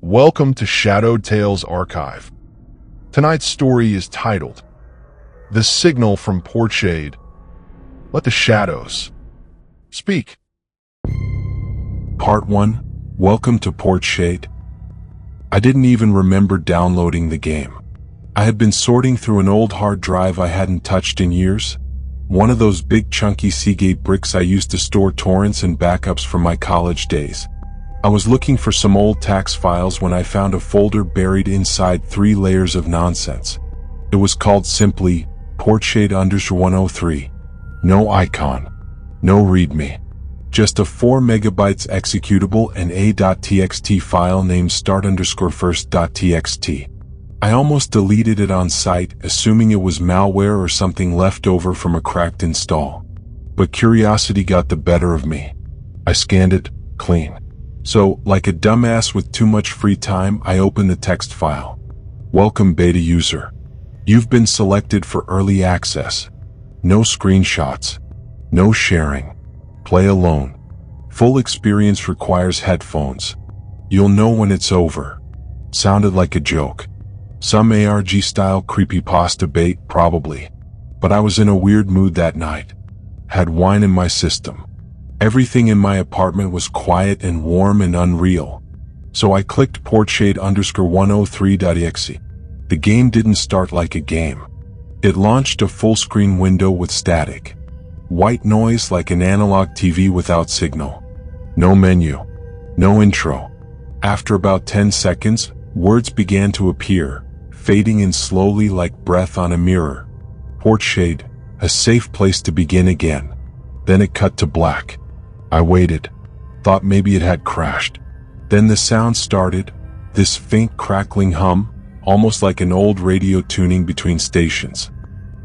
Welcome to Shadowed Tales Archive. Tonight's story is titled, The Signal from Portshade. Let the shadows speak. Part 1. Welcome to Portshade. I didn't even remember downloading the game. I had been sorting through an old hard drive I hadn't touched in years. One of those big chunky Seagate bricks I used to store torrents and backups from my college days. I was looking for some old tax files when I found a folder buried inside 3 layers of nonsense. It was called simply Portshade_103. No icon. No readme. Just a 4 megabytes executable and a.txt file named start_first.txt. I almost deleted it on sight, assuming it was malware or something left over from a cracked install. But curiosity got the better of me. I scanned it, clean. So, like a dumbass with too much free time, I opened the text file. Welcome beta user. You've been selected for early access. No screenshots. No sharing. Play alone. Full experience requires headphones. You'll know when it's over. Sounded like a joke. Some ARG-style creepypasta bait, probably. But I was in a weird mood that night. Had wine in my system. Everything in my apartment was quiet and warm and unreal. So I clicked Portshade_103.exe. The game didn't start like a game. It launched a full-screen window with static. White noise like an analog TV without signal. No menu. No intro. After about 10 seconds, words began to appear, fading in slowly like breath on a mirror. Portshade, a safe place to begin again. Then it cut to black. I waited, thought maybe it had crashed. Then the sound started, this faint crackling hum, almost like an old radio tuning between stations.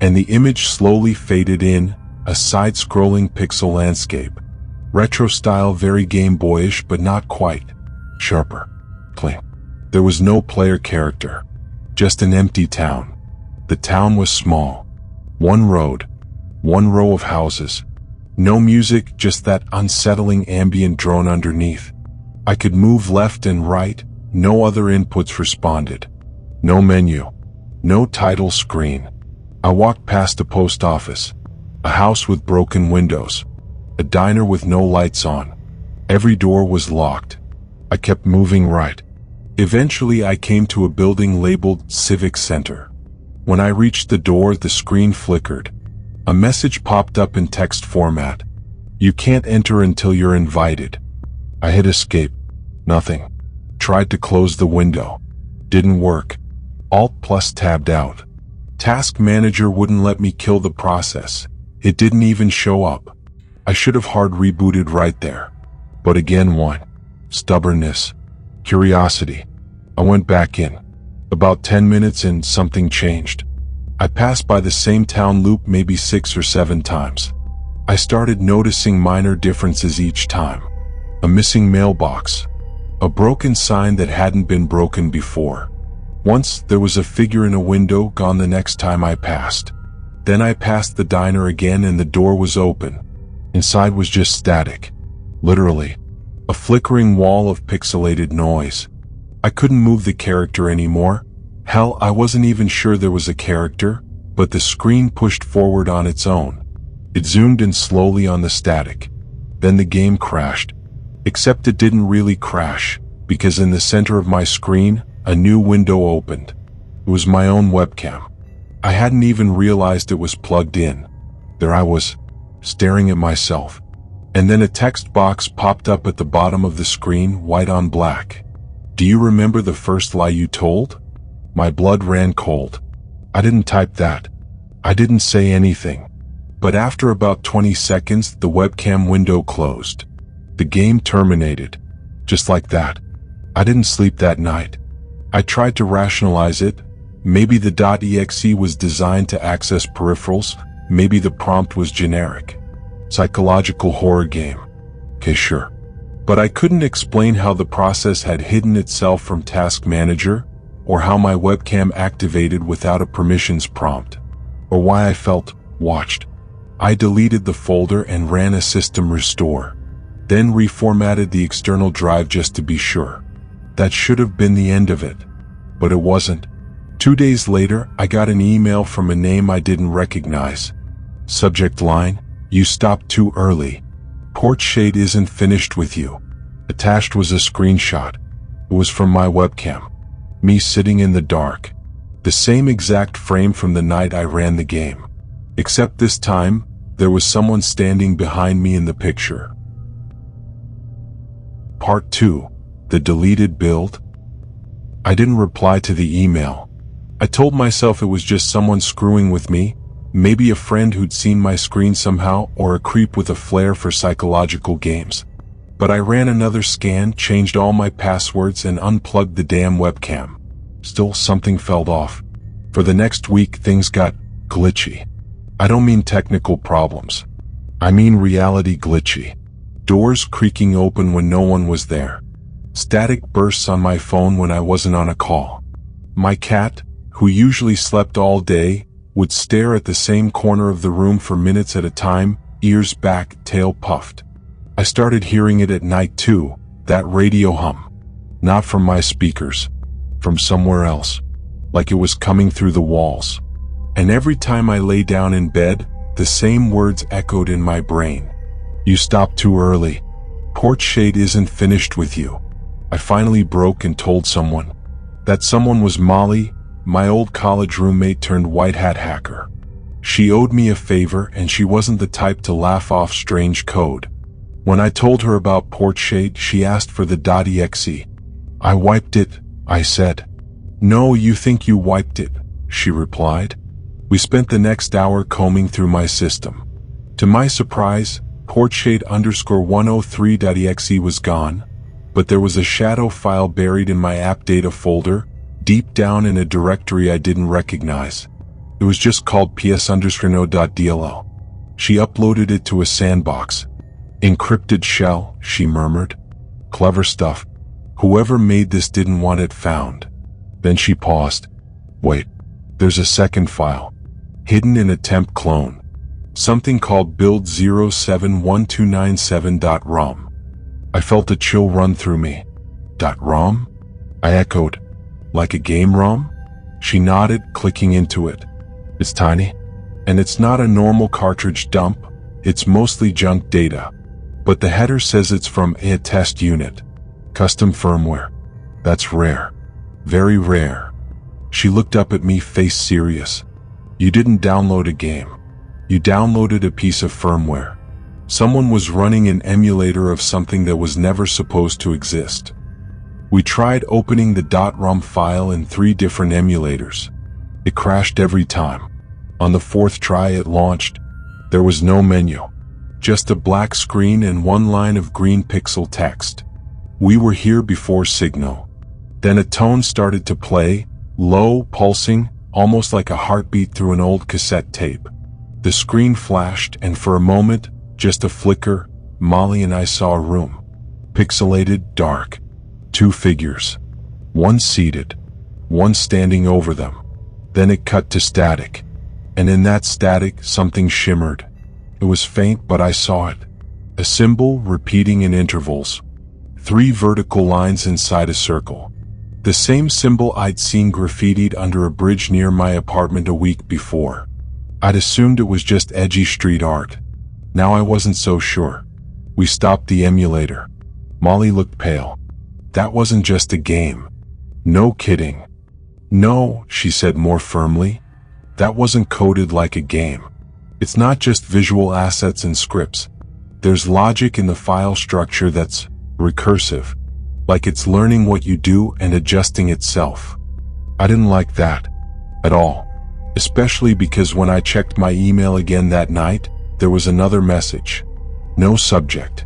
And the image slowly faded in, a side-scrolling pixel landscape. Retro style, very Game Boyish, but not quite. Sharper. Clean. There was no player character. Just an empty town. The town was small. One road. One row of houses. No music, just that unsettling ambient drone underneath. I could move left and right, no other inputs responded. No menu. No title screen. I walked past a post office. A house with broken windows. A diner with no lights on. Every door was locked. I kept moving right. Eventually I came to a building labeled Civic Center. When I reached the door, the screen flickered. A message popped up in text format. You can't enter until you're invited. I hit escape. Nothing. Tried to close the window. Didn't work. Alt+ tabbed out. Task Manager wouldn't let me kill the process. It didn't even show up. I should have hard rebooted right there. But again, what? Stubbornness. Curiosity. I went back in. About 10 minutes in, something changed. I passed by the same town loop maybe 6 or 7 times. I started noticing minor differences each time. A missing mailbox. A broken sign that hadn't been broken before. Once, there was a figure in a window, gone the next time I passed. Then I passed the diner again and the door was open. Inside was just static. Literally. A flickering wall of pixelated noise. I couldn't move the character anymore. Hell, I wasn't even sure there was a character, but the screen pushed forward on its own. It zoomed in slowly on the static. Then the game crashed. Except it didn't really crash, because in the center of my screen, a new window opened. It was my own webcam. I hadn't even realized it was plugged in. There I was, staring at myself. And then a text box popped up at the bottom of the screen, white on black. Do you remember the first lie you told? My blood ran cold. I didn't type that. I didn't say anything. But after about 20 seconds, the webcam window closed. The game terminated. Just like that. I didn't sleep that night. I tried to rationalize it. Maybe the .exe was designed to access peripherals. Maybe the prompt was generic. Psychological horror game. Okay, sure. But I couldn't explain how the process had hidden itself from Task Manager, or how my webcam activated without a permissions prompt, or why I felt watched. I deleted the folder and ran a system restore, then reformatted the external drive just to be sure. That should have been the end of it. But it wasn't. 2 days later, I got an email from a name I didn't recognize. Subject line, "You stopped too early. Portshade isn't finished with you." Attached was a screenshot. It was from my webcam. Me sitting in the dark. The same exact frame from the night I ran the game. Except this time, there was someone standing behind me in the picture. Part 2. The deleted build. I didn't reply to the email. I told myself it was just someone screwing with me, maybe a friend who'd seen my screen somehow, or a creep with a flair for psychological games. But I ran another scan, changed all my passwords, and unplugged the damn webcam. Still, something felt off. For the next week, things got glitchy. I don't mean technical problems. I mean reality glitchy. Doors creaking open when no one was there. Static bursts on my phone when I wasn't on a call. My cat, who usually slept all day, would stare at the same corner of the room for minutes at a time, ears back, tail puffed. I started hearing it at night too, that radio hum. Not from my speakers. From somewhere else. Like it was coming through the walls. And every time I lay down in bed, the same words echoed in my brain. "You stopped too early. Portshade isn't finished with you." I finally broke and told someone. That someone was Molly, my old college roommate turned white hat hacker. She owed me a favor, and she wasn't the type to laugh off strange code. When I told her about Portshade, she asked for the .exe. "I wiped it," I said. "No, you think you wiped it," she replied. We spent the next hour combing through my system. To my surprise, Portshade_103.exe was gone, but there was a shadow file buried in my app data folder, deep down in a directory I didn't recognize. It was just called ps_no.dll. She uploaded it to a sandbox. "Encrypted shell," she murmured. "Clever stuff. Whoever made this didn't want it found." Then she paused. "Wait, there's a second file. Hidden in a temp clone. Something called build071297.rom. I felt a chill run through me. .rom? I echoed. Like a game ROM? She nodded, clicking into it. It's tiny. And it's not a normal cartridge dump, it's mostly junk data. But the header says it's from a test unit. Custom firmware. That's rare. Very rare. She looked up at me, face serious. You didn't download a game. You downloaded a piece of firmware. Someone was running an emulator of something that was never supposed to exist. We tried opening the .rom file in 3 different emulators. It crashed every time. On the 4th try it launched. There was no menu. Just a black screen and 1 line of green pixel text. We were here before signal. Then a tone started to play, low, pulsing, almost like a heartbeat through an old cassette tape. The screen flashed, and for a moment, just a flicker, Molly and I saw a room. Pixelated, dark. 2 figures. One seated. One standing over them. Then it cut to static. And in that static, something shimmered. It was faint, but I saw it. A symbol repeating in intervals. 3 vertical lines inside a circle. The same symbol I'd seen graffitied under a bridge near my apartment a week before. I'd assumed it was just edgy street art. Now I wasn't so sure. We stopped the emulator. Molly looked pale. That wasn't just a game. No kidding. No, she said more firmly. That wasn't coded like a game. It's not just visual assets and scripts. There's logic in the file structure that's recursive. Like it's learning what you do and adjusting itself. I didn't like that. At all. Especially because when I checked my email again that night, there was another message. No subject.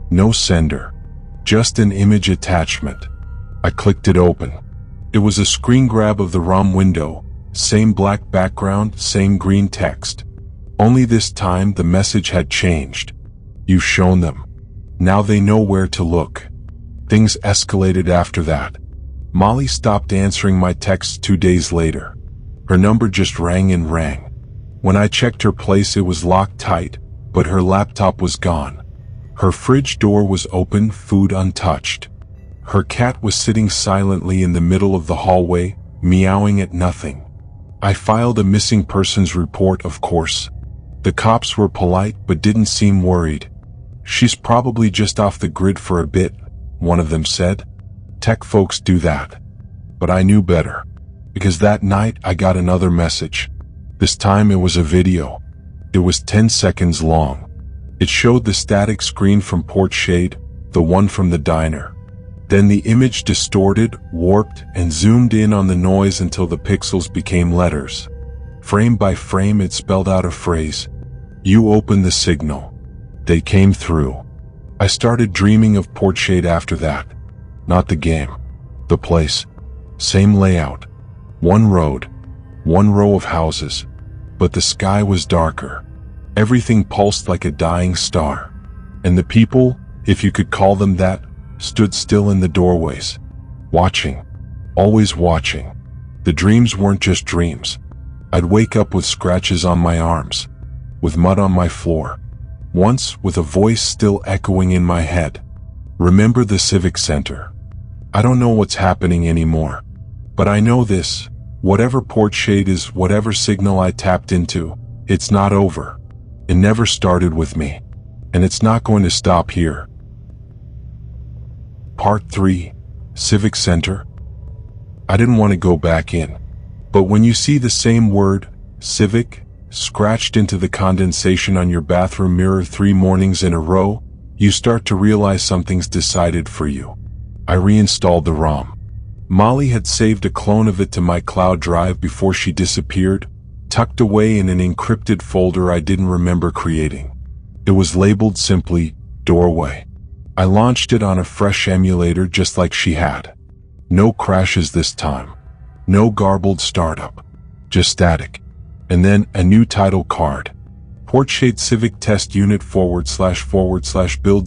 No sender. Just an image attachment. I clicked it open. It was a screen grab of the ROM window. Same black background, same green text. Only this time the message had changed. You've shown them. Now they know where to look. Things escalated after that. Molly stopped answering my texts 2 days later. Her number just rang and rang. When I checked her place, it was locked tight, but her laptop was gone. Her fridge door was open, food untouched. Her cat was sitting silently in the middle of the hallway, meowing at nothing. I filed a missing persons report, of course. The cops were polite but didn't seem worried. "She's probably just off the grid for a bit," one of them said. "Tech folks do that." But I knew better. Because that night I got another message. This time it was a video. It was 10 seconds long. It showed the static screen from Portshade, the one from the diner. Then the image distorted, warped, and zoomed in on the noise until the pixels became letters. Frame by frame it spelled out a phrase. "You opened the signal. They came through." I started dreaming of Portshade after that. Not the game. The place. Same layout. One road. One row of houses. But the sky was darker. Everything pulsed like a dying star. And the people, if you could call them that, stood still in the doorways. Watching. Always watching. The dreams weren't just dreams. I'd wake up with scratches on my arms. With mud on my floor. Once, with a voice still echoing in my head. "Remember the Civic Center." I don't know what's happening anymore. But I know this. Whatever Portshade is, whatever signal I tapped into, it's not over. It never started with me. And it's not going to stop here. Part 3. Civic Center. I didn't want to go back in. But when you see the same word, civic, scratched into the condensation on your bathroom mirror 3 mornings in a row, you start to realize something's decided for you. I reinstalled the ROM. Molly had saved a clone of it to my cloud drive before she disappeared, tucked away in an encrypted folder I didn't remember creating. It was labeled simply, Doorway. I launched it on a fresh emulator just like she had. No crashes this time. No garbled startup. Just static. And then a new title card. Portshade Civic Test Unit / build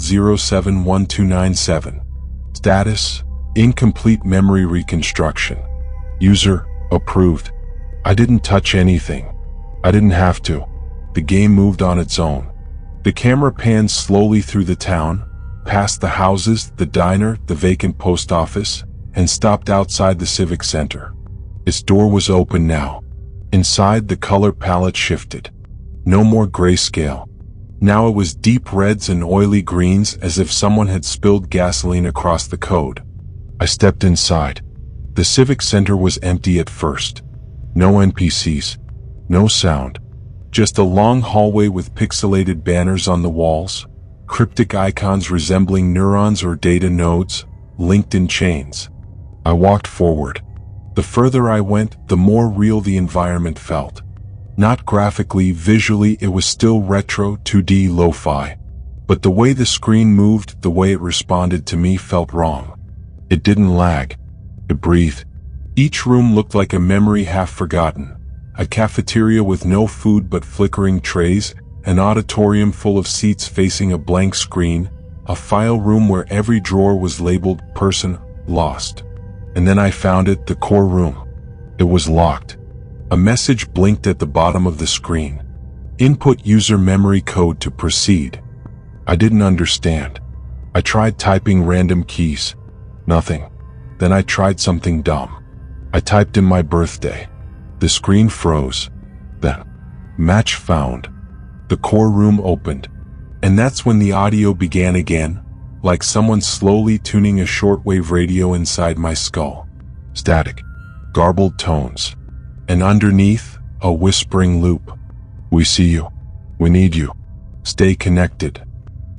071297. Status, incomplete memory reconstruction. User, approved. I didn't touch anything. I didn't have to. The game moved on its own. The camera panned slowly through the town, past the houses, the diner, the vacant post office, and stopped outside the Civic Center. Its door was open now. Inside, the color palette shifted. No more grayscale. Now it was deep reds and oily greens, as if someone had spilled gasoline across the code. I stepped inside. The Civic Center was empty at first. No NPCs. No sound. Just a long hallway with pixelated banners on the walls, cryptic icons resembling neurons or data nodes, linked in chains. I walked forward. The further I went, the more real the environment felt. Not graphically, visually, it was still retro 2D lo-fi. But the way the screen moved, the way it responded to me felt wrong. It didn't lag. It breathed. Each room looked like a memory half forgotten. A cafeteria with no food but flickering trays, an auditorium full of seats facing a blank screen, a file room where every drawer was labeled person lost. And then I found it, the core room. It was locked. A message blinked at the bottom of the screen. Input user memory code to proceed. I didn't understand. I tried typing random keys. Nothing. Then I tried something dumb. I typed in my birthday. The screen froze. Then, match found. The core room opened. And that's when the audio began again, like someone slowly tuning a shortwave radio inside my skull. Static. Garbled tones. And underneath, a whispering loop. "We see you. We need you. Stay connected."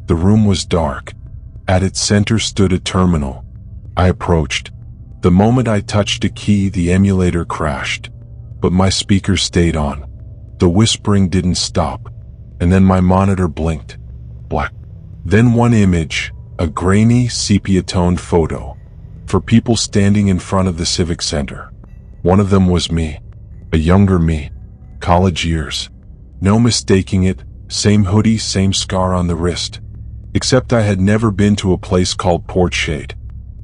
The room was dark. At its center stood a terminal. I approached. The moment I touched a key, the emulator crashed. But my speaker stayed on. The whispering didn't stop. And then my monitor blinked. Black. Then one image, a grainy, sepia-toned photo. For people standing in front of the Civic Center. One of them was me. A younger me. College years. No mistaking it, same hoodie, same scar on the wrist. Except I had never been to a place called Portshade.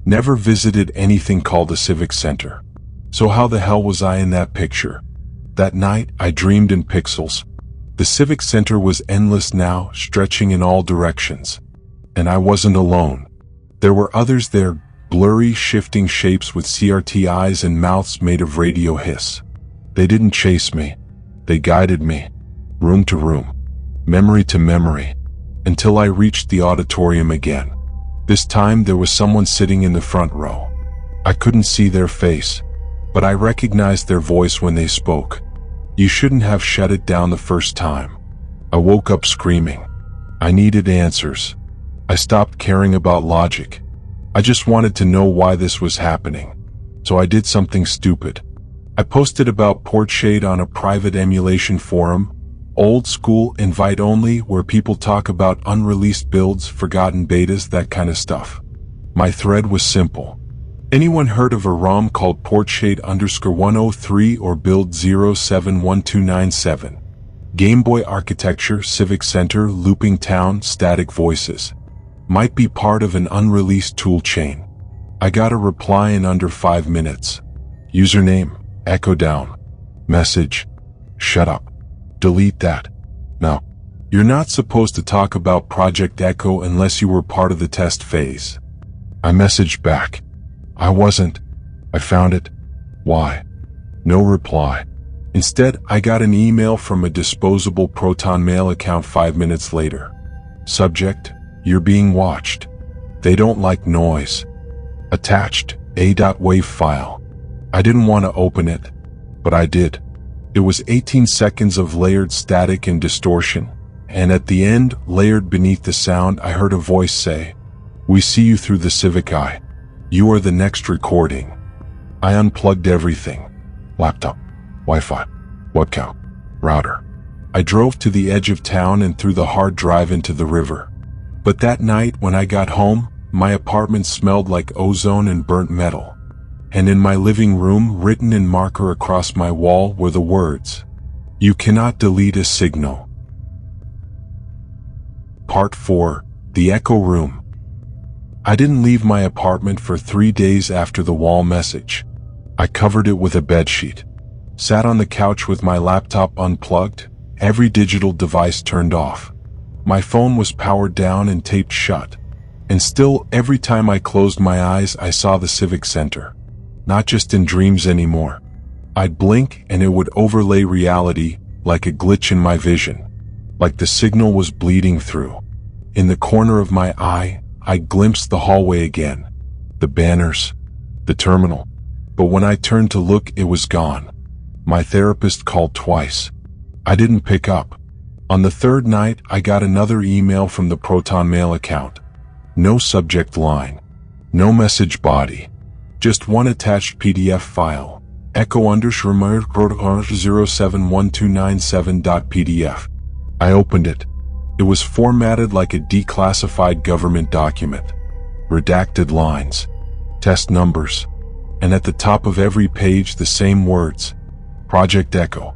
Never visited anything called the Civic Center. So how the hell was I in that picture? That night, I dreamed in pixels. The Civic Center was endless now, stretching in all directions. And I wasn't alone. There were others there, blurry, shifting shapes with CRT eyes and mouths made of radio hiss. They didn't chase me. They guided me, room to room, memory to memory, until I reached the auditorium again. This time there was someone sitting in the front row. I couldn't see their face, but I recognized their voice when they spoke. You shouldn't have shut it down the first time. I woke up screaming. I needed answers. I stopped caring about logic. I just wanted to know why this was happening. So I did something stupid. I posted about Portshade on a private emulation forum, old school, invite only, where people talk about unreleased builds, forgotten betas, that kind of stuff. My thread was simple. Anyone heard of a ROM called Portshade_103 or build 071297? Game Boy architecture, Civic Center, looping town, static voices. Might be part of an unreleased tool chain. I got a reply in under 5 minutes. Username, Echo Down. Message, shut up. Delete that. No. You're not supposed to talk about Project Echo unless you were part of the test phase. I messaged back. I wasn't. I found it. Why? No reply. Instead, I got an email from a disposable Proton Mail account 5 minutes later. Subject, you're being watched. They don't like noise. Attached, a.wave file. I didn't want to open it, but I did. It was 18 seconds of layered static and distortion, and at the end, layered beneath the sound, I heard a voice say, "We see you through the Civic Eye. You are the next recording." I unplugged everything. Laptop, Wi-Fi, webcam, router. I drove to the edge of town and threw the hard drive into the river. But that night when I got home, my apartment smelled like ozone and burnt metal. And in my living room, written in marker across my wall, were the words, "You cannot delete a signal." Part 4, The Echo Room. I didn't leave my apartment for 3 days after the wall message. I covered it with a bedsheet, sat on the couch with my laptop unplugged, every digital device turned off. My phone was powered down and taped shut. And still, every time I closed my eyes, I saw the Civic Center. Not just in dreams anymore. I'd blink and it would overlay reality like a glitch in my vision. Like the signal was bleeding through. In the corner of my eye, I glimpsed the hallway again. The banners. The terminal. But when I turned to look, it was gone. My therapist called twice. I didn't pick up. On the third night, I got another email from the Proton Mail account. No subject line. No message body. Just one attached PDF file. Echo_071297.pdf. I opened it. It was formatted like a declassified government document. Redacted lines. Test numbers. And at the top of every page the same words. Project Echo.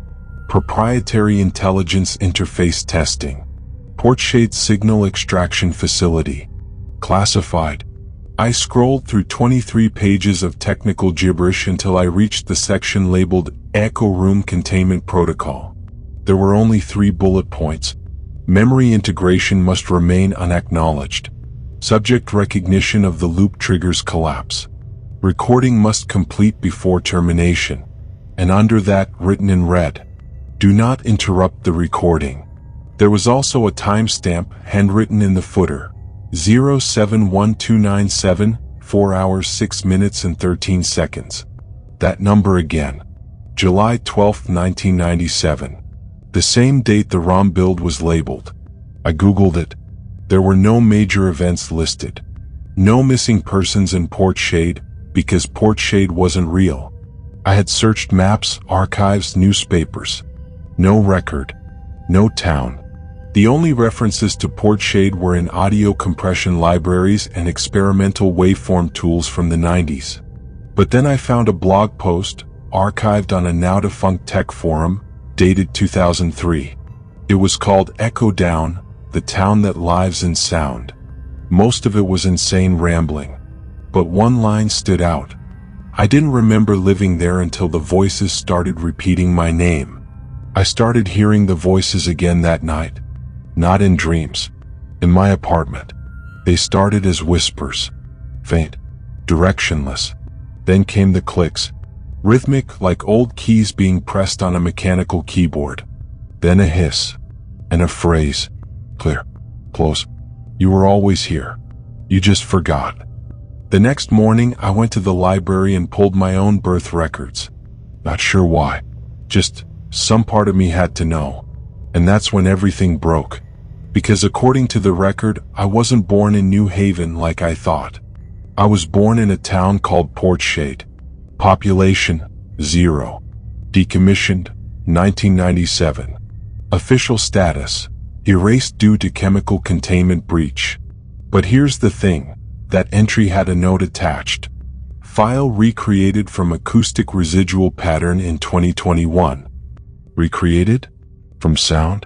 Proprietary Intelligence Interface Testing. Portshade Signal Extraction Facility. Classified. I scrolled through 23 pages of technical gibberish until I reached the section labeled Echo Room Containment Protocol. There were only 3 bullet points. Memory integration must remain unacknowledged. Subject recognition of the loop triggers collapse. Recording must complete before termination. And under that, written in red, do not interrupt the recording. There was also a timestamp handwritten in the footer. 071297, 4 hours 6 minutes and 13 seconds. That number again. July 12, 1997. The same date the ROM build was labeled. I googled it. There were no major events listed. No missing persons in Portshade, because Portshade wasn't real. I had searched maps, archives, newspapers. No record. No town. The only references to Portshade were in audio compression libraries and experimental waveform tools from the 90s. But then I found a blog post, archived on a now-defunct tech forum, dated 2003. It was called Echo Down, the town that lives in sound. Most of it was insane rambling. But one line stood out. I didn't remember living there until the voices started repeating my name. I started hearing the voices again that night. Not in dreams. In my apartment. They started as whispers. Faint. directionless. Then came the clicks, rhythmic like old keys being pressed on a mechanical keyboard. Then a hiss, and a phrase, clear, close. You were always here. You just forgot. The next morning, I went to the library and pulled my own birth records. Not sure why. Just some part of me had to know. And that's when everything broke. Because according to the record, I wasn't born in New Haven like I thought. I was born in a town called Portshade. Population, 0. Decommissioned, 1997. Official status, erased due to chemical containment breach. But here's the thing. That entry had a note attached. File recreated from acoustic residual pattern in 2021. Recreated? From sound?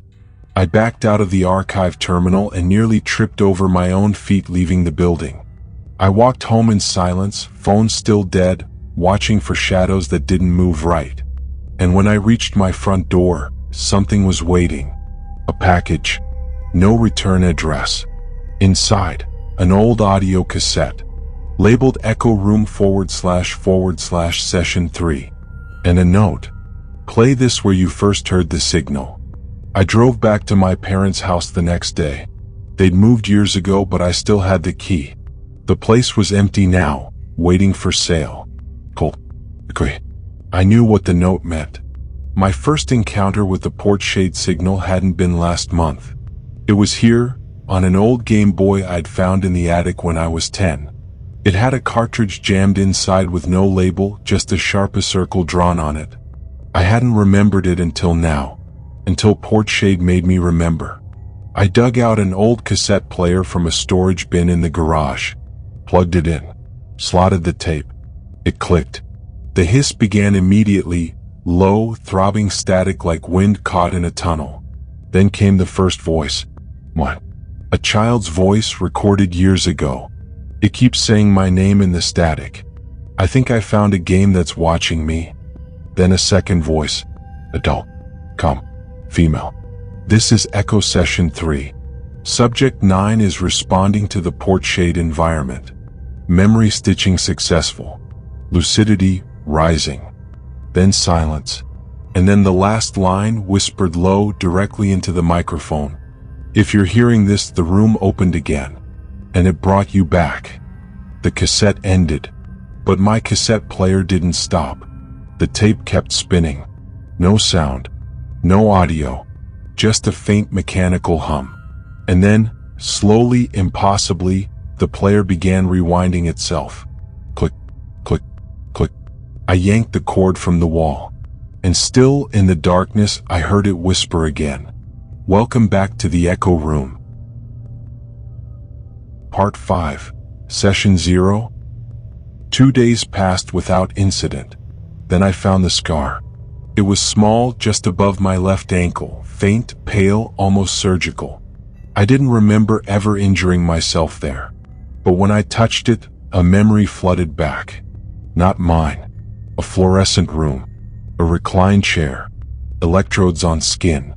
I backed out of the archive terminal and nearly tripped over my own feet leaving the building. I walked home in silence, phone still dead, watching for shadows that didn't move right. And when I reached my front door, something was waiting. A package. No return address. Inside, an old audio cassette, labeled Echo Room // Session 3, and a note. Play this where you first heard the signal. I drove back to my parents' house the next day. They'd moved years ago, but I still had the key. The place was empty now, waiting for sale. Cool. I knew what the note meant. My first encounter with the Portshade signal hadn't been last month. It was here, on an old Game Boy I'd found in the attic when I was 10. It had a cartridge jammed inside with no label, just a sharp circle drawn on it. I hadn't remembered it until now, until Portshade made me remember. I dug out an old cassette player from a storage bin in the garage, plugged it in, slotted the tape. It clicked. The hiss began immediately, low, throbbing static like wind caught in a tunnel. Then came the first voice. What? A child's voice recorded years ago. It keeps saying my name in the static. I think I found a game that's watching me. Then a second voice. Adult. Come. Female. This is Echo Session 3. Subject 9 is responding to the Portshade environment. Memory stitching successful. Lucidity rising. Then silence. And then the last line whispered low directly into the microphone. If you're hearing this, the room opened again, and it brought you back. The cassette ended, but my cassette player didn't stop. The tape kept spinning. No sound, no audio, just a faint mechanical hum. And then, slowly, impossibly, the player began rewinding itself. Click, click, click. I yanked the cord from the wall, and still in the darkness I heard it whisper again. Welcome back to the Echo Room. Part 5, Session 0. 2 days passed without incident. Then I found the scar. It was small, just above my left ankle, faint, pale, almost surgical. I didn't remember ever injuring myself there. But when I touched it, a memory flooded back. Not mine. A fluorescent room. A reclined chair. Electrodes on skin.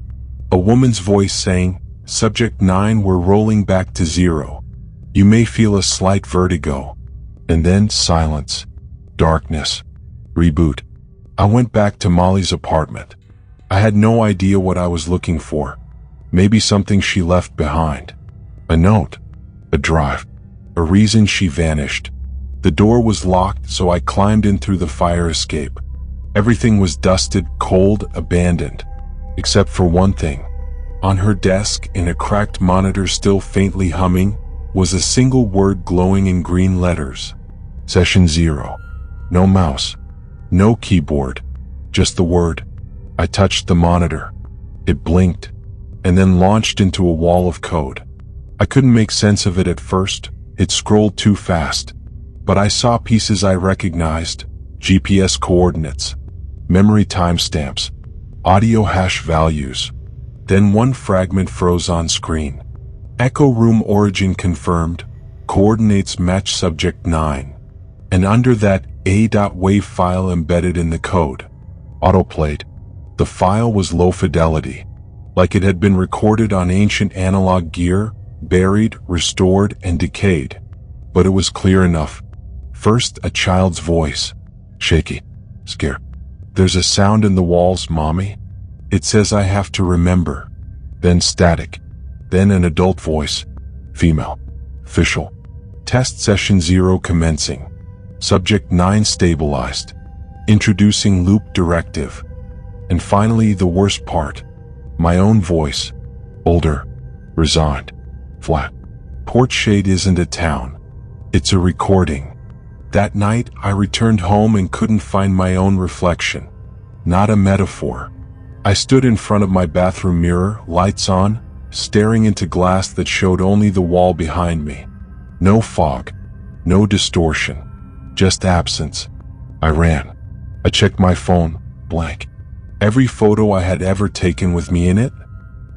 A woman's voice saying, Subject 9, we're rolling back to 0. You may feel a slight vertigo. And then silence. Darkness. Reboot. I went back to Molly's apartment. I had no idea what I was looking for. Maybe something she left behind. A note. A drive. A reason she vanished. The door was locked, so I climbed in through the fire escape. Everything was dusted, cold, abandoned. Except for one thing. On her desk, in a cracked monitor still faintly humming, was a single word glowing in green letters. Session 0. No mouse. No keyboard. Just the word. I touched the monitor. It blinked, and then launched into a wall of code. I couldn't make sense of it at first. It scrolled too fast. But I saw pieces I recognized. GPS coordinates. Memory timestamps. Audio hash values. Then one fragment froze on screen. Echo Room origin confirmed. Coordinates match subject 9. And under that, a.wave file embedded in the code. Autoplayed. The file was low fidelity. Like it had been recorded on ancient analog gear, buried, restored, and decayed. But it was clear enough. First, a child's voice. Shaky. Scared. There's a sound in the walls, Mommy. It says I have to remember. Then static. Then an adult voice. Female. Official. Test session 0 commencing. Subject 9 stabilized. Introducing loop directive. And finally, the worst part. My own voice. Older. Resigned. Flat. Portshade isn't a town. It's a recording. That night, I returned home and couldn't find my own reflection. Not a metaphor. I stood in front of my bathroom mirror, lights on, staring into glass that showed only the wall behind me. No fog. No distortion. Just absence. I ran. I checked my phone. Blank. Every photo I had ever taken with me in it?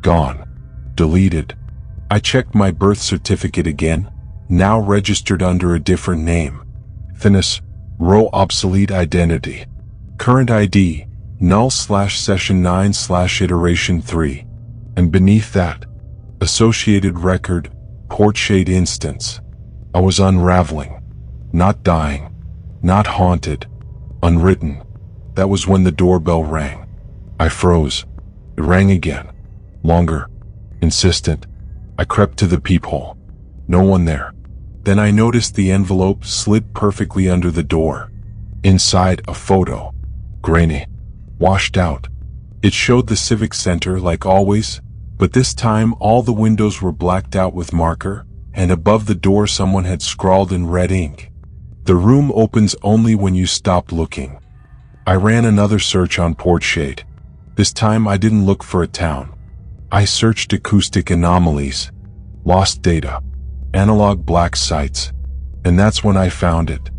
Gone. Deleted. I checked my birth certificate again, now registered under a different name. Finis, row obsolete identity. Current ID, null/session 9/iteration 3. And beneath that, associated record, Portshade instance. I was unraveling. Not dying. Not haunted. Unwritten. That was when the doorbell rang. I froze. It rang again. Longer. Insistent. I crept to the peephole. No one there. Then I noticed the envelope slid perfectly under the door. Inside, a photo. Grainy. Washed out. It showed the Civic Center like always, but this time all the windows were blacked out with marker, and above the door someone had scrawled in red ink. The room opens only when you stop looking. I ran another search on Portshade. This time I didn't look for a town. I searched acoustic anomalies, lost data, analog black sites, and that's when I found it.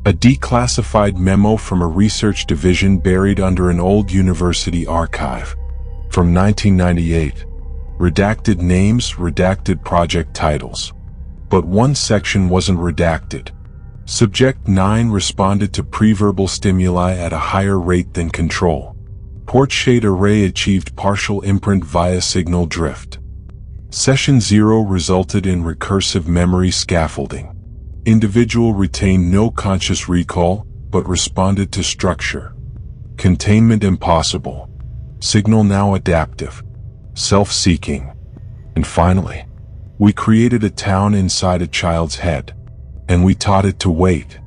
A declassified memo from a research division buried under an old university archive. From 1998. Redacted names, redacted project titles. But one section wasn't redacted. Subject 9 responded to preverbal stimuli at a higher rate than control. Portshade array achieved partial imprint via signal drift. Session 0 resulted in recursive memory scaffolding. Individual retained no conscious recall, but responded to structure. Containment impossible. Signal now adaptive. Self-seeking. And finally, we created a town inside a child's head. And we taught it to wait.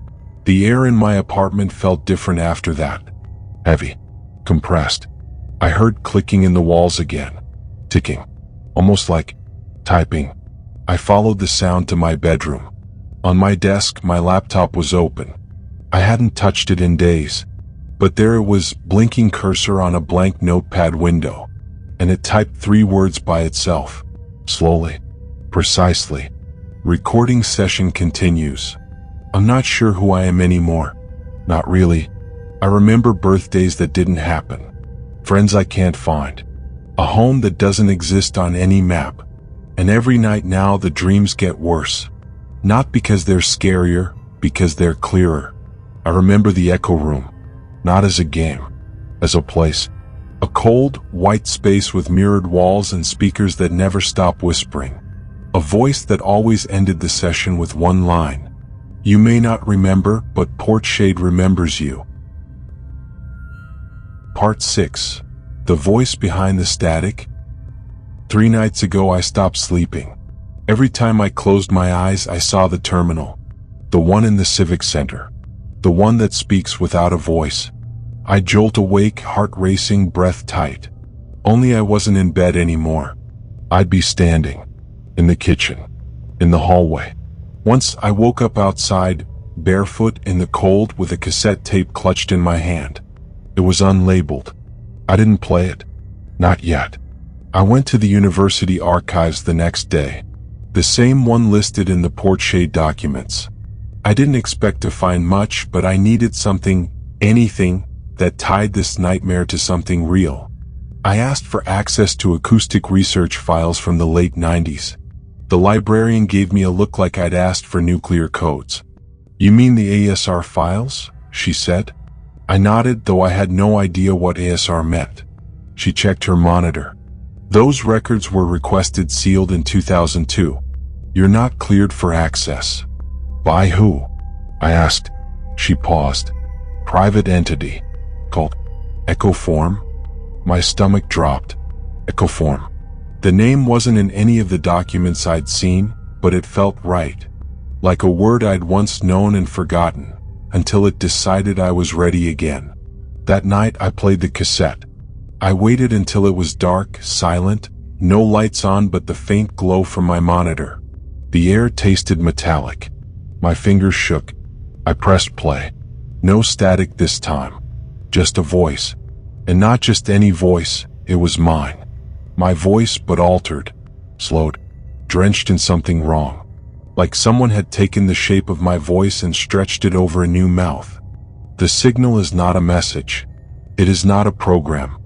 The air in my apartment felt different after that. Heavy. Compressed. I heard clicking in the walls again. Ticking. Almost like typing. I followed the sound to my bedroom. On my desk, my laptop was open. I hadn't touched it in days. But there it was, blinking cursor on a blank notepad window. And it typed 3 words by itself. Slowly. Precisely. Recording session continues. I'm not sure who I am anymore. Not really. I remember birthdays that didn't happen. Friends I can't find. A home that doesn't exist on any map. And every night now the dreams get worse. Not because they're scarier, because they're clearer. I remember the echo room. Not as a game. As a place. A cold, white space with mirrored walls and speakers that never stop whispering. A voice that always ended the session with one line. You may not remember, but Portshade remembers you. Part 6. The voice behind the static. 3 nights ago I stopped sleeping. Every time I closed my eyes I saw the terminal. The one in the Civic Center. The one that speaks without a voice. I jolt awake, heart racing, breath tight. Only I wasn't in bed anymore. I'd be standing. In the kitchen. In the hallway. Once I woke up outside, barefoot in the cold with a cassette tape clutched in my hand. It was unlabeled. I didn't play it. Not yet. I went to the university archives the next day. The same one listed in the Portshade documents. I didn't expect to find much, but I needed something, anything, that tied this nightmare to something real. I asked for access to acoustic research files from the late 90s. The librarian gave me a look like I'd asked for nuclear codes. You mean the ASR files? She said. I nodded, though I had no idea what ASR meant. She checked her monitor. Those records were requested sealed in 2002. You're not cleared for access. By who? I asked. She paused. Private entity. Called Echoform? My stomach dropped. Echoform. The name wasn't in any of the documents I'd seen, but it felt right. Like a word I'd once known and forgotten, until it decided I was ready again. That night I played the cassette. I waited until it was dark, silent, no lights on but the faint glow from my monitor. The air tasted metallic. My fingers shook. I pressed play. No static this time. Just a voice. And not just any voice, it was mine. My voice, but altered, slowed, drenched in something wrong. Like someone had taken the shape of my voice and stretched it over a new mouth. The signal is not a message. It is not a program.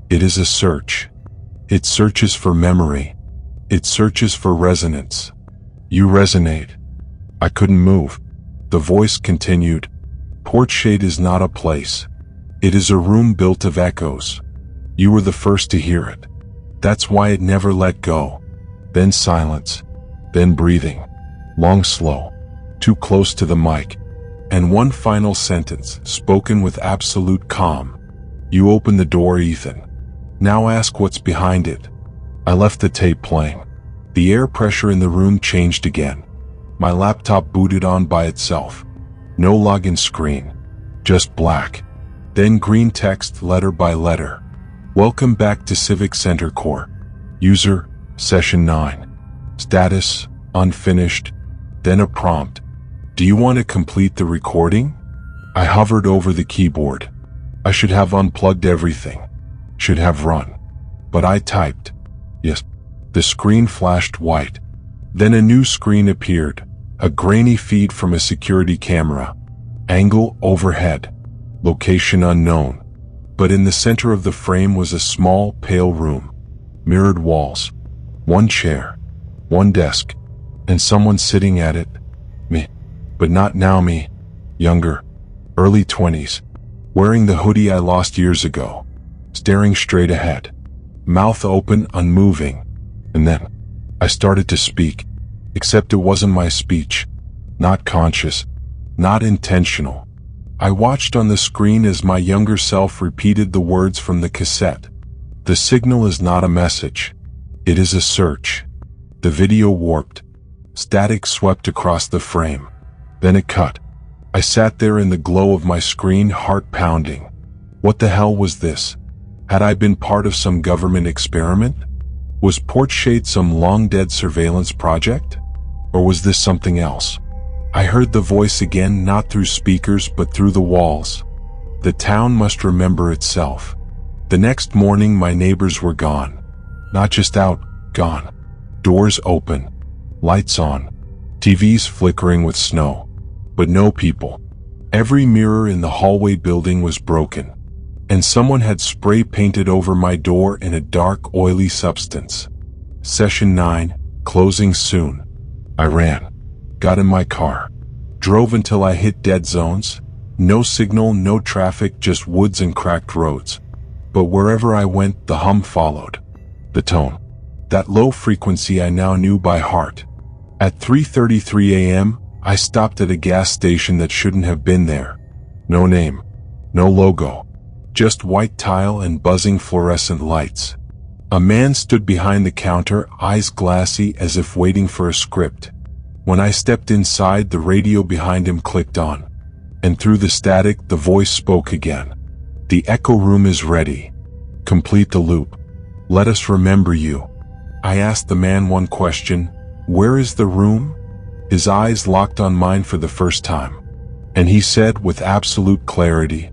It is a search. It searches for memory. It searches for resonance. You resonate. I couldn't move. The voice continued. Portshade is not a place. It is a room built of echoes. You were the first to hear it. That's why it never let go. Then silence. Then breathing. Long, slow. Too close to the mic. And one final sentence, spoken with absolute calm. You open the door, Ethan. Now ask what's behind it. I left the tape playing. The air pressure in the room changed again. My laptop booted on by itself. No login screen. Just black. Then green text letter by letter. Welcome back to Civic Center Core. User, Session 9. Status, unfinished. Then a prompt. Do you want to complete the recording? I hovered over the keyboard. I should have unplugged everything. Should have run. But I typed. Yes. The screen flashed white. Then a new screen appeared. A grainy feed from a security camera. Angle overhead. Location unknown. But in the center of the frame was a small, pale room. Mirrored walls. One chair. One desk. And someone sitting at it. Me. But not now me. Younger. Early 20s. Wearing the hoodie I lost years ago. Staring straight ahead. Mouth open, unmoving. And then, I started to speak. Except it wasn't my speech. Not conscious. Not intentional. I watched on the screen as my younger self repeated the words from the cassette. The signal is not a message. It is a search. The video warped. Static swept across the frame. Then it cut. I sat there in the glow of my screen, heart pounding. What the hell was this? Had I been part of some government experiment? Was Portshade some long-dead surveillance project? Or was this something else? I heard the voice again, not through speakers but through the walls. The town must remember itself. The next morning my neighbors were gone. Not just out, gone. Doors open. Lights on. TVs flickering with snow. But no people. Every mirror in the hallway building was broken. And someone had spray painted over my door in a dark, oily substance. Session 9, closing soon. I ran. Got in my car. Drove until I hit dead zones. No signal, no traffic, just woods and cracked roads. But wherever I went, the hum followed. The tone. That low frequency I now knew by heart. At 3:33 a.m., I stopped at a gas station that shouldn't have been there. No name. No logo. Just white tile and buzzing fluorescent lights. A man stood behind the counter, eyes glassy as if waiting for a script. When I stepped inside, the radio behind him clicked on. And through the static, the voice spoke again. The echo room is ready. Complete the loop. Let us remember you. I asked the man one question. Where is the room? His eyes locked on mine for the first time. And he said with absolute clarity,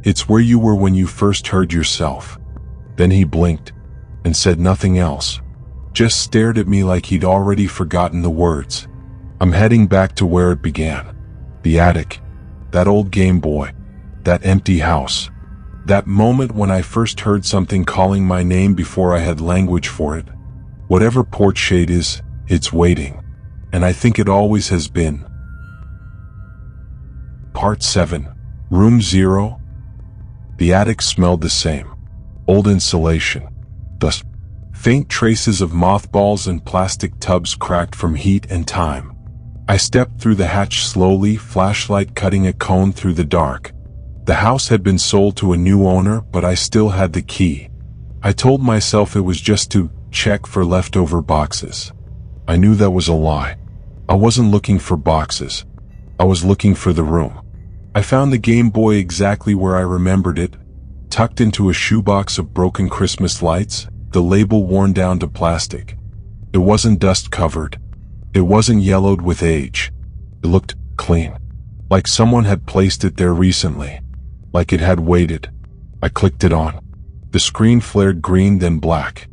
it's where you were when you first heard yourself. Then he blinked and said nothing else. Just stared at me like he'd already forgotten the words. I'm heading back to where it began. The attic. That old Game Boy. That empty house. That moment when I first heard something calling my name before I had language for it. Whatever Portshade is, it's waiting. And I think it always has been. Part 7. Room 0. The attic smelled the same. Old insulation. Thus, faint traces of mothballs and plastic tubs cracked from heat and time. I stepped through the hatch slowly, flashlight cutting a cone through the dark. The house had been sold to a new owner, but I still had the key. I told myself it was just to check for leftover boxes. I knew that was a lie. I wasn't looking for boxes. I was looking for the room. I found the Game Boy exactly where I remembered it, tucked into a shoebox of broken Christmas lights, the label worn down to plastic. It wasn't dust-covered. It wasn't yellowed with age. It looked clean, like someone had placed it there recently, like it had waited. I clicked it on. The screen flared green, then black.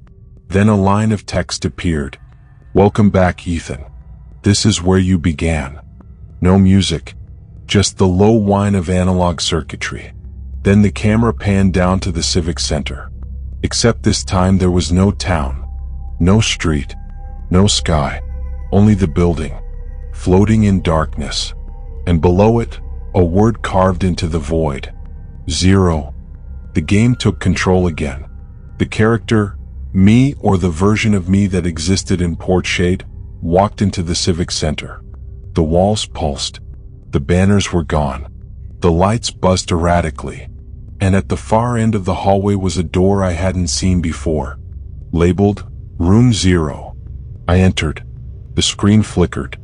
Then a line of text appeared. "Welcome back, Ethan. This is where you began." No music, just the low whine of analog circuitry. Then the camera panned down to the Civic Center. Except this time there was no town, no street, no sky, only the building, floating in darkness. And below it, a word carved into the void. 0. The game took control again. The character, me, or the version of me that existed in Portshade, walked into the Civic Center. The walls pulsed. The banners were gone. The lights buzzed erratically. And at the far end of the hallway was a door I hadn't seen before, labeled Room 0. I entered. The screen flickered,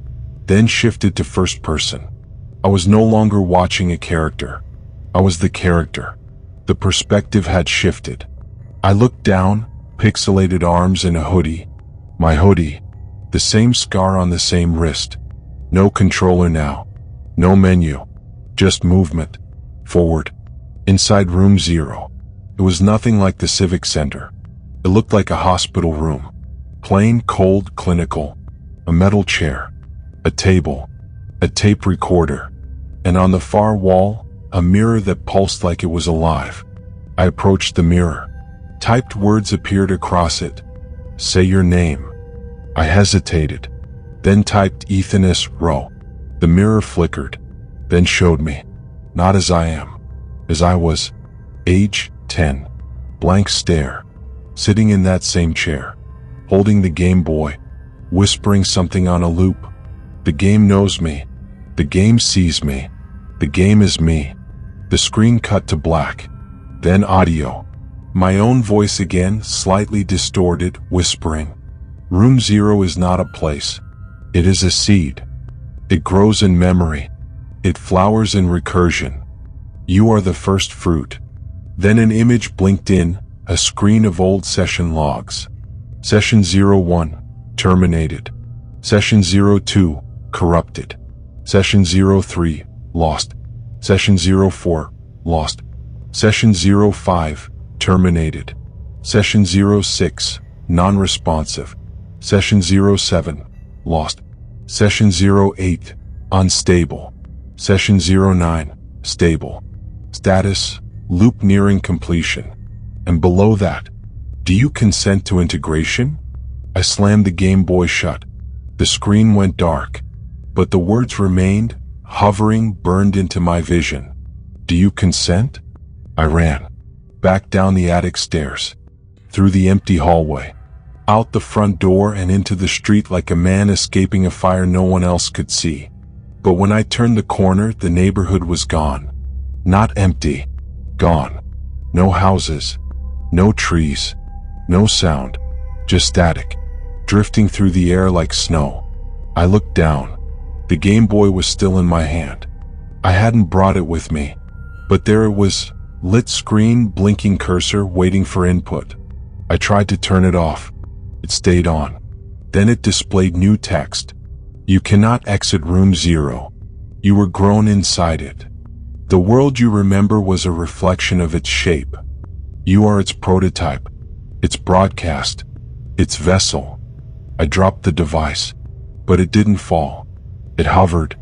then shifted to first person. I was no longer watching a character. I was the character. The perspective had shifted. I looked down, pixelated arms and a hoodie. My hoodie. The same scar on the same wrist. No controller now. No menu. Just movement. Forward. Inside Room 0. It was nothing like the Civic Center. It looked like a hospital room. Plain, cold, clinical. A metal chair. A table. A tape recorder. And on the far wall, a mirror that pulsed like it was alive. I approached the mirror. Typed words appeared across it. "Say your name." I hesitated. Then typed Ethan S. Rowe. The mirror flickered. Then showed me. Not as I am. As I was. Age 10. Blank stare. Sitting in that same chair. Holding the Game Boy. Whispering something on a loop. The game knows me. The game sees me. The game is me. The screen cut to black. Then audio. My own voice again, slightly distorted, whispering. Room 0 is not a place. It is a seed. It grows in memory. It flowers in recursion. You are the first fruit. Then an image blinked in, a screen of old session logs. Session 01, terminated. Session 02, corrupted. Session 03, lost. Session 04, lost. Session 05, terminated. Session 06, non-responsive. Session 07, lost. Session 08, unstable. Session 09, stable. Status, loop nearing completion. And below that, do you consent to integration? I slammed the Game Boy shut. The screen went dark, but the words remained, hovering, burned into my vision. Do you consent? I ran. Back down the attic stairs. Through the empty hallway. Out the front door and into the street like a man escaping a fire no one else could see. But when I turned the corner, the neighborhood was gone. Not empty. Gone. No houses. No trees. No sound. Just static. Drifting through the air like snow. I looked down. The Game Boy was still in my hand. I hadn't brought it with me. But there it was, lit screen, blinking cursor, waiting for input. I tried to turn it off. It stayed on. Then it displayed new text. You cannot exit Room 0. You were grown inside it. The world you remember was a reflection of its shape. You are its prototype, its broadcast, its vessel. I dropped the device, but it didn't fall. It hovered,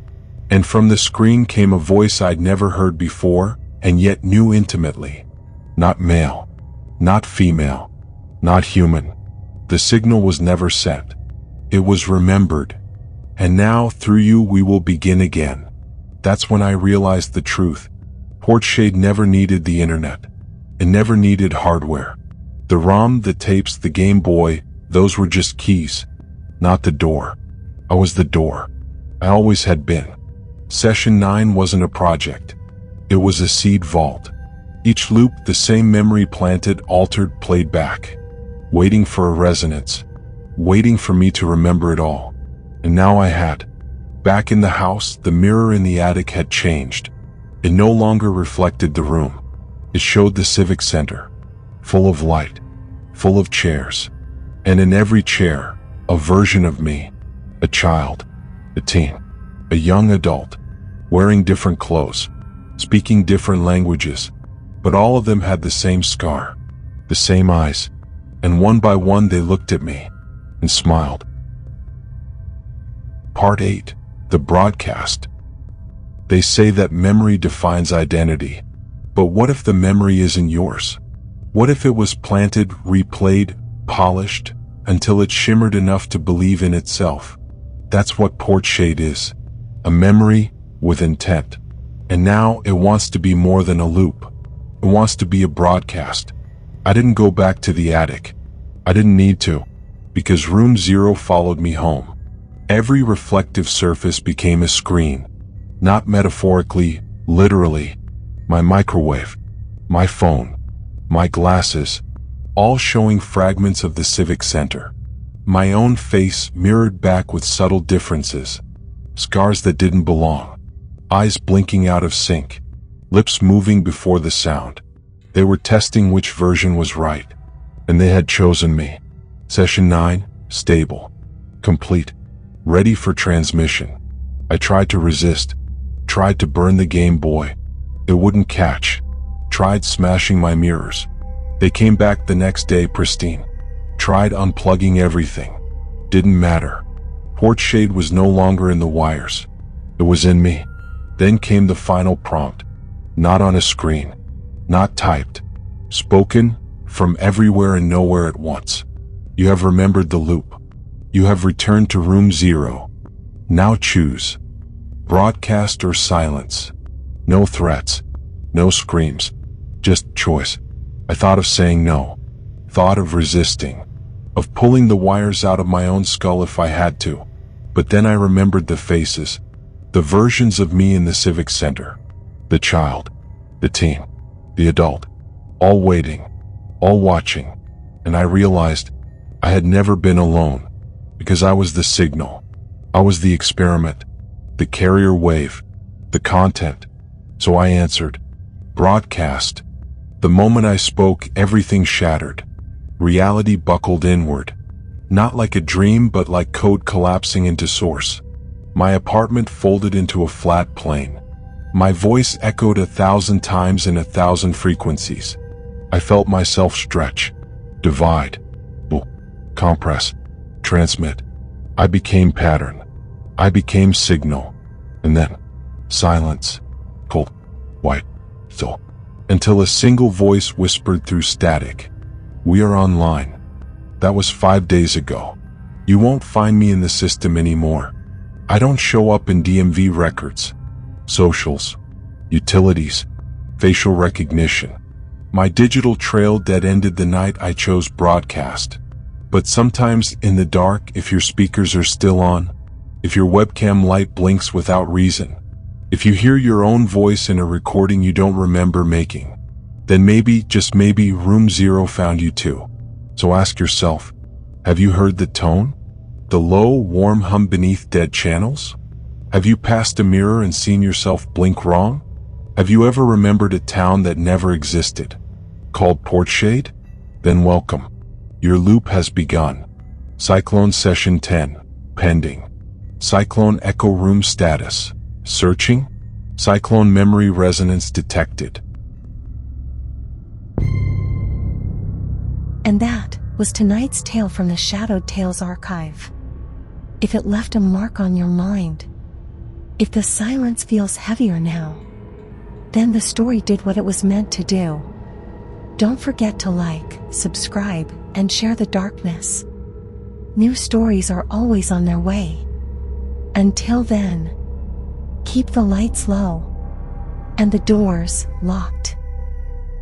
and from the screen came a voice I'd never heard before, and yet knew intimately. Not male, not female, not human. The signal was never sent. It was remembered. And now, through you, we will begin again. That's when I realized the truth. Portshade never needed the internet. It never needed hardware. The ROM, the tapes, the Game Boy, those were just keys, not the door. I was the door. I always had been. Session 9 wasn't a project. It was a seed vault. Each loop, the same memory planted, altered, played back. Waiting for a resonance. Waiting for me to remember it all. And now I had. Back in the house, the mirror in the attic had changed. It no longer reflected the room. It showed the Civic Center. Full of light. Full of chairs. And in every chair, a version of me. A child. A teen. A young adult. Wearing different clothes. Speaking different languages. But all of them had the same scar. The same eyes. And one by one they looked at me. And smiled. Part 8. The broadcast. They say that memory defines identity. But what if the memory isn't yours? What if it was planted, replayed, polished, until it shimmered enough to believe in itself? That's what Portshade is. A memory with intent. And now it wants to be more than a loop. It wants to be a broadcast. I didn't go back to the attic. I didn't need to, because Room 0 followed me home. Every reflective surface became a screen. Not metaphorically, literally. My microwave, my phone, my glasses, all showing fragments of the Civic Center. My own face mirrored back with subtle differences. Scars that didn't belong. Eyes blinking out of sync. Lips moving before the sound. They were testing which version was right. And they had chosen me. Session 9, stable. Complete. Ready for transmission. I tried to resist. Tried to burn the Game Boy. It wouldn't catch. Tried smashing my mirrors. They came back the next day pristine. Tried unplugging everything. Didn't matter. Portshade was no longer in the wires. It was in me. Then came the final prompt. Not on a screen. Not typed. Spoken from everywhere and nowhere at once. You have remembered the loop. You have returned to Room 0. Now choose. Broadcast or silence. No threats. No screams. Just choice. I thought of saying no. Thought of resisting. Of pulling the wires out of my own skull if I had to. But then I remembered the faces. The versions of me in the Civic Center. The child. The teen. The adult. All waiting. All watching. And I realized I had never been alone. Because I was the signal. I was the experiment. The carrier wave. The content. So I answered. Broadcast. The moment I spoke, everything shattered. Reality buckled inward. Not like a dream, but like code collapsing into source. My apartment folded into a flat plane. My voice echoed 1,000 times in 1,000 frequencies. I felt myself stretch. Divide. Compress. Transmit. I became pattern. I became signal. And then, silence. Cold. White. Still. Until a single voice whispered through static. We are online. That was 5 days ago. You won't find me in the system anymore. I don't show up in DMV records, socials, utilities, facial recognition. My digital trail dead-ended the night I chose broadcast. But sometimes in the dark, if your speakers are still on, if your webcam light blinks without reason, if you hear your own voice in a recording you don't remember making, then maybe, just maybe, Room 0 found you too. So ask yourself, have you heard the tone? The low, warm hum beneath dead channels? Have you passed a mirror and seen yourself blink wrong? Have you ever remembered a town that never existed? Called Portshade? Then welcome. Your loop has begun. Cyclone Session 10, pending. Cyclone Echo Room status, searching. Cyclone memory resonance detected. And that was tonight's tale from the Shadowed Tales archive. If it left a mark on your mind, if the silence feels heavier now, then the story did what it was meant to do. Don't forget to like, subscribe, and share the darkness. New stories are always on their way. Until then, keep the lights low and the doors locked.